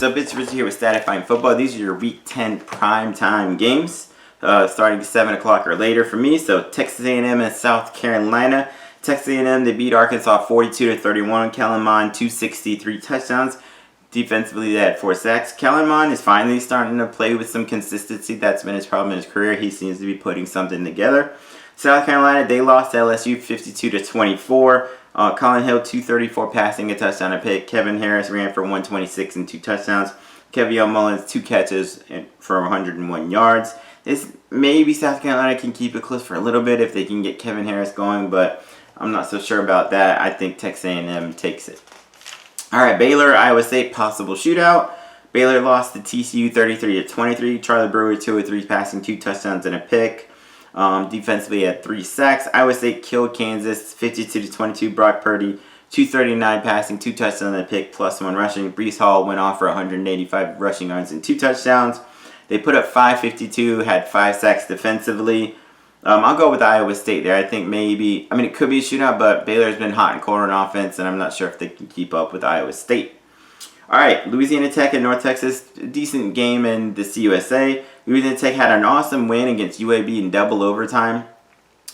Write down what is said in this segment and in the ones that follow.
up? It's Rich here with Static Fine Football. These are your Week 10 primetime games, starting 7 o'clock or later for me. So Texas A&M and South Carolina. Texas A&M, they beat Arkansas 42-31. Kellen Mond, 263 touchdowns. Defensively, they had 4 sacks. Kellen Mond is finally starting to play with some consistency. That's been his problem in his career. He seems to be putting something together. South Carolina, they lost to LSU 52-24. Colin Hill, 234 passing, a touchdown, a pick. Kevin Harris ran for 126 and 2 touchdowns. Kevion Mullins, 2 catches for 101 yards. Maybe South Carolina can keep it close for a little bit if they can get Kevin Harris going, but I'm not so sure about that. I think Texas A&M takes it. All right, Baylor, Iowa State, possible shootout. Baylor lost to TCU 33-23. Charlie Brewer, 203 passing, 2 touchdowns and a pick. Defensively had 3 sacks. Iowa State killed Kansas 52-22. Brock Purdy, 239 passing, 2 touchdowns and a pick, plus 1 rushing. Breece Hall went off for 185 rushing yards and 2 touchdowns. They put up 552, had 5 sacks defensively. I'll go with Iowa State there. I think it could be a shootout, but Baylor's been hot and cold on offense, and I'm not sure if they can keep up with Iowa State. All right, Louisiana Tech and North Texas, decent game in the CUSA. Louisiana Tech had an awesome win against UAB in double overtime.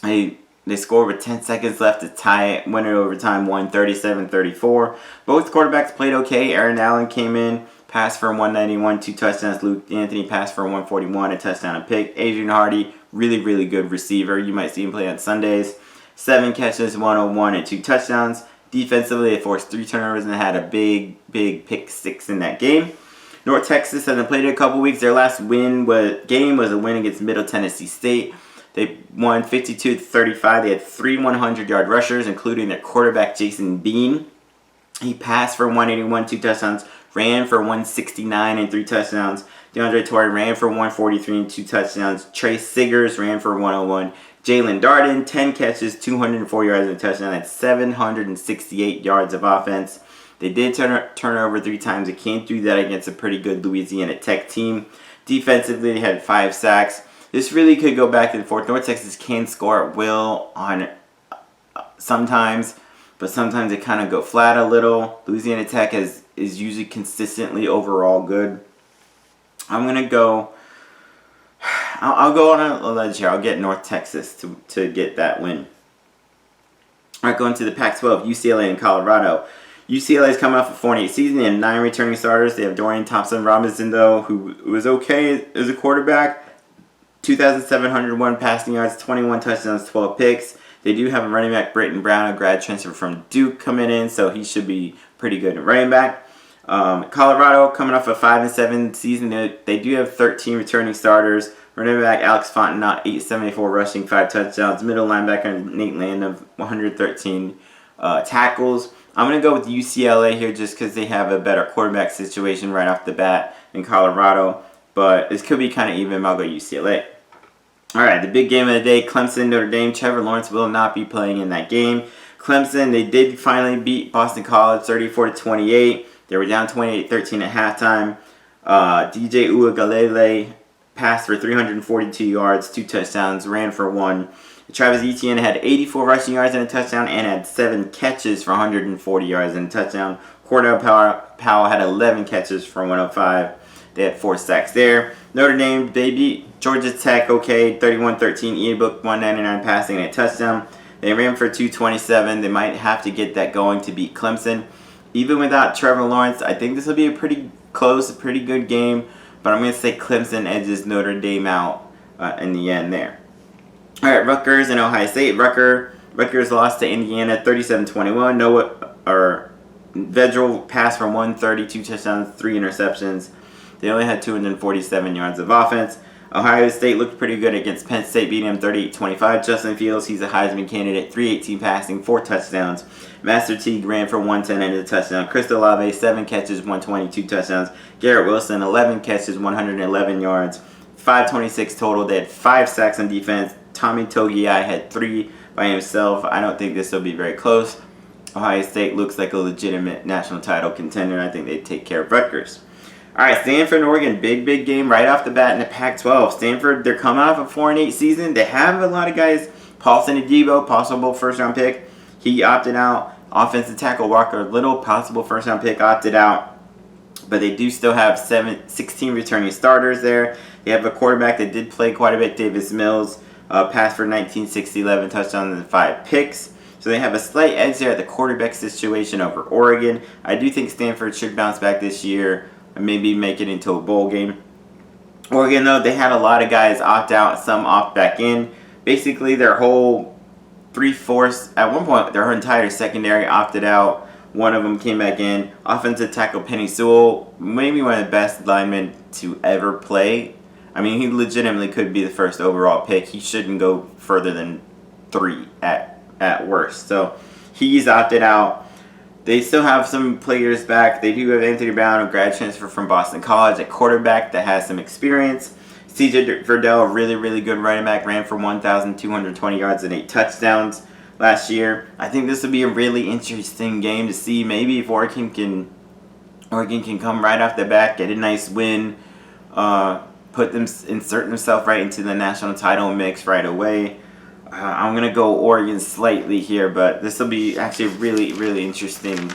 They scored with 10 seconds left to tie it, win it overtime, won 37-34. Both quarterbacks played okay. Aaron Allen came in, passed for 191, 2 touchdowns. Luke Anthony passed for 141, a touchdown, a pick. Adrian Hardy, really, really good receiver. You might see him play on Sundays. 7 catches, 101, and 2 touchdowns. Defensively, they forced 3 turnovers and had a big pick 6 in that game. North Texas hasn't played in a couple weeks. Their last game was a win against Middle Tennessee State. They won 52-35. They had 3 100-yard rushers, including their quarterback, Jason Bean. He passed for 181, 2 touchdowns, ran for 169 and 3 touchdowns. DeAndre Torrey ran for 143 and 2 touchdowns. Trey Siggers ran for 101. Jalen Darden, 10 catches, 204 yards and a touchdown, and 768 yards of offense. They did turn over 3 times. They came through that against a pretty good Louisiana Tech team. Defensively, they had 5 sacks. This really could go back and forth. North Texas can score at will on sometimes, but sometimes they kind of go flat a little. Louisiana Tech is usually consistently overall good. I'm going to go... I'll go on a ledge here. I'll get North Texas to get that win. All right, going to the Pac-12, UCLA and Colorado. UCLA is coming off a 4-8 season. They have 9 returning starters. They have Dorian Thompson-Robinson, though, who was okay as a quarterback. 2,701 passing yards, 21 touchdowns, 12 picks. They do have a running back, Britton Brown, a grad transfer from Duke, coming in, so he should be pretty good at running back. Colorado coming off a 5-7 season. They do have 13 returning starters. Running back Alex Fontenot, 874 rushing, 5 touchdowns. Middle linebacker Nate Land of 113 tackles. I'm going to go with UCLA here just because they have a better quarterback situation right off the bat than Colorado. But this could be kind of even. I'll go UCLA. All right, the big game of the day, Clemson, Notre Dame. Trevor Lawrence will not be playing in that game. Clemson, they did finally beat Boston College 34-28. They were down 28-13 at halftime. DJ Uiagalelei passed for 342 yards, 2 touchdowns, ran for 1. Travis Etienne had 84 rushing yards and a touchdown and had 7 catches for 140 yards and a touchdown. Cordell Powell had 11 catches for 105. They had 4 sacks there. Notre Dame, they beat Georgia Tech, 31-13. Ian Book, 199 passing and a touchdown. They ran for 227. They might have to get that going to beat Clemson. Even without Trevor Lawrence, I think this will be a pretty close, a pretty good game. But I'm going to say Clemson edges Notre Dame out in the end there. All right, Rutgers and Ohio State. Rutgers lost to Indiana 37-21. Vedral passed for 132 touchdowns, 3 interceptions. They only had 247 yards of offense. Ohio State looked pretty good against Penn State, beating them 38-25. Justin Fields, he's a Heisman candidate, 318 passing, 4 touchdowns. Master Teague ran for 110 and a touchdown. Chris Olave, 7 catches, 122 touchdowns. Garrett Wilson, 11 catches, 111 yards. 526 total. They had 5 sacks on defense. Tommy Togiai had 3 by himself. I don't think this will be very close. Ohio State looks like a legitimate national title contender. I think they take care of Rutgers. All right, Stanford and Oregon, big game right off the bat in the Pac-12. Stanford, they're coming off a 4-8 season. They have a lot of guys. Paulson Adebo, possible first-round pick. He opted out. Offensive tackle Walker Little, possible first-round pick, opted out. But they do still have 16 returning starters there. They have a quarterback that did play quite a bit, Davis Mills, passed for 1960, 11 touchdowns and 5 picks. So they have a slight edge there at the quarterback situation over Oregon. I do think Stanford should bounce back this year and maybe make it into a bowl game. Oregon, though, they had a lot of guys opt out, some opt back in. Basically, their whole 3/4, at one point, their entire secondary opted out. One of them came back in. Offensive tackle Penny Sewell, maybe one of the best linemen to ever play. I mean, he legitimately could be the first overall pick. He shouldn't go further than 3 at worst. So he's opted out. They still have some players back. They do have Anthony Brown, a grad transfer from Boston College, a quarterback that has some experience. CJ Verdell, a really, really good running back, ran for 1,220 yards and 8 touchdowns last year. I think this will be a really interesting game to see. Maybe if Oregon can come right off the bat, get a nice win, insert themselves right into the national title mix right away. I'm going to go Oregon slightly here, but this will be actually a really, really interesting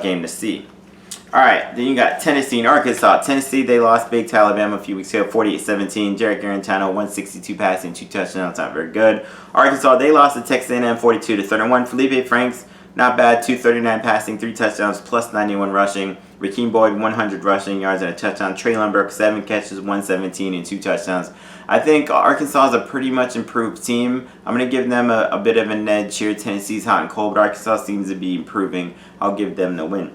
game to see. All right, then you got Tennessee and Arkansas. Tennessee, they lost big to Alabama a few weeks ago, 48-17. Jarrett Garantano, 162 passing, 2 touchdowns, not very good. Arkansas, they lost to Texas A&M 42-31. Felipe Franks, not bad, 239 passing, 3 touchdowns, plus 91 rushing. Raheem Boyd, 100 rushing yards and a touchdown. Traylon Burke, 7 catches, 117 and 2 touchdowns. I think Arkansas is a pretty much improved team. I'm going to give them a bit of an edge here. Tennessee's hot and cold, but Arkansas seems to be improving. I'll give them the win.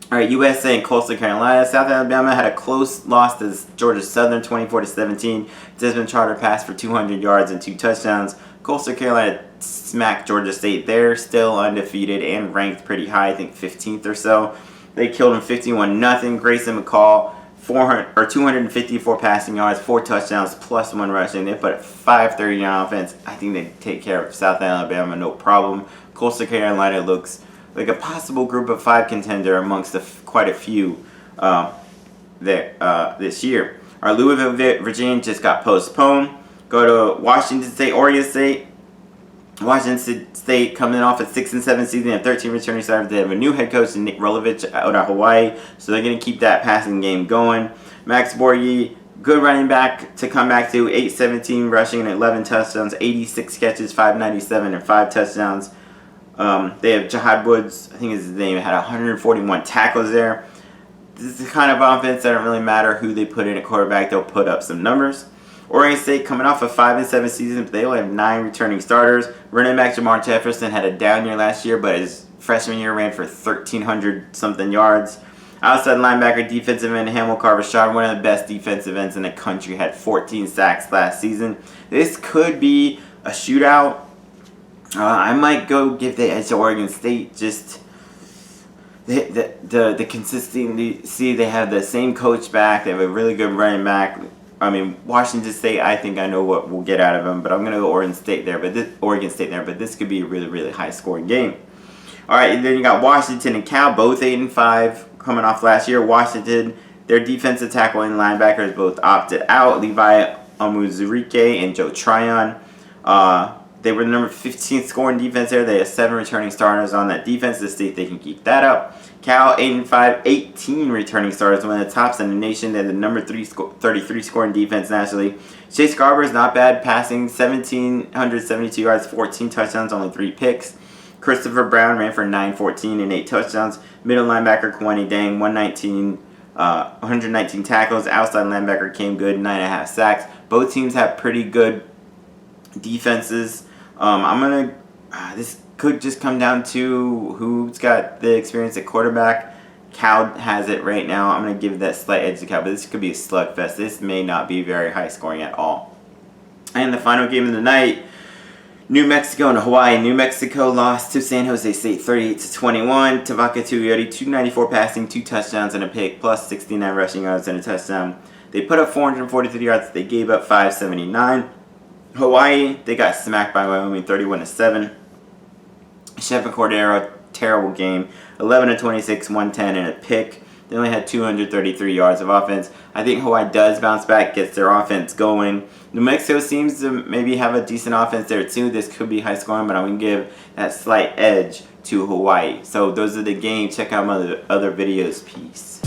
All right, USA and Coastal Carolina. South Alabama had a close loss to Georgia Southern, 24-17. Desmond Charter passed for 200 yards and 2 touchdowns. Coastal Carolina smacked Georgia State. They're still undefeated and ranked pretty high, I think 15th or so. They killed them 51-0. Grayson McCall, 254 passing yards, 4 touchdowns, plus 1 rushing. They put 530 on offense. I think they take care of South Alabama, no problem. Coastal Carolina looks like a possible group of 5 contender amongst quite a few this year. Our Louisville, Virginia just got postponed. Go to Washington State, Oregon State. Washington State coming off a 6-7 season. They have 13 returning starters. They have a new head coach, Nick Rolovich, out of Hawaii. So they're going to keep that passing game going. Max Borghi, good running back to come back to. 8-17 rushing and 11 touchdowns. 86 catches, 597 and 5 touchdowns. They have Jahad Woods, I think is his name, had 141 tackles there. This is the kind of offense that don't really matter who they put in at quarterback. They'll put up some numbers. Oregon State coming off a 5-7 season, but they only have 9 returning starters. Running back Jamar Jefferson had a down year last year, but his freshman year ran for 1,300-something yards. Outside linebacker, defensive end Hamilcar Rashad, one of the best defensive ends in the country, had 14 sacks last season. This could be a shootout. I might go give the edge to Oregon State. Just the consistency. They have the same coach back. They have a really good running back. I mean, Washington State, I think I know what we'll get out of them, but I'm going to go Oregon State there, but this could be a really, really high-scoring game. All right, and then you got Washington and Cal, both 8-5, coming off last year. Washington, their defensive tackle and linebackers both opted out. Levi Amuzurike and Joe Tryon. They were the number 15th scoring defense there. They have 7 returning starters on that defense to see if they can keep that up. Cal, 8-5, 18 returning starters, one of the tops in the nation. They're the number 33 scoring defense nationally. Chase Garber is not bad, passing 1,772 yards, 14 touchdowns, only 3 picks. Christopher Brown ran for 914 and 8 touchdowns. Middle linebacker Kwani Dang, 119 tackles. Outside linebacker came good, 9.5 sacks. Both teams have pretty good defenses. This could just come down to who's got the experience at quarterback. Cal has it right now. I'm going to give that slight edge to Cal, but this could be a slugfest. This may not be very high scoring at all. And the final game of the night, New Mexico and Hawaii. New Mexico lost to San Jose State 38-21. Tavaka Tuioti, 294 passing, 2 touchdowns and a pick, plus 69 rushing yards and a touchdown. They put up 443 yards. They gave up 579. Hawaii, they got smacked by Wyoming 31-7. Shepard Cordero, terrible game. 11-26, 110 and a pick. They only had 233 yards of offense. I think Hawaii does bounce back, gets their offense going. New Mexico seems to maybe have a decent offense there too. This could be high scoring, but I'm going to give that slight edge to Hawaii. So those are the games. Check out my other videos. Peace.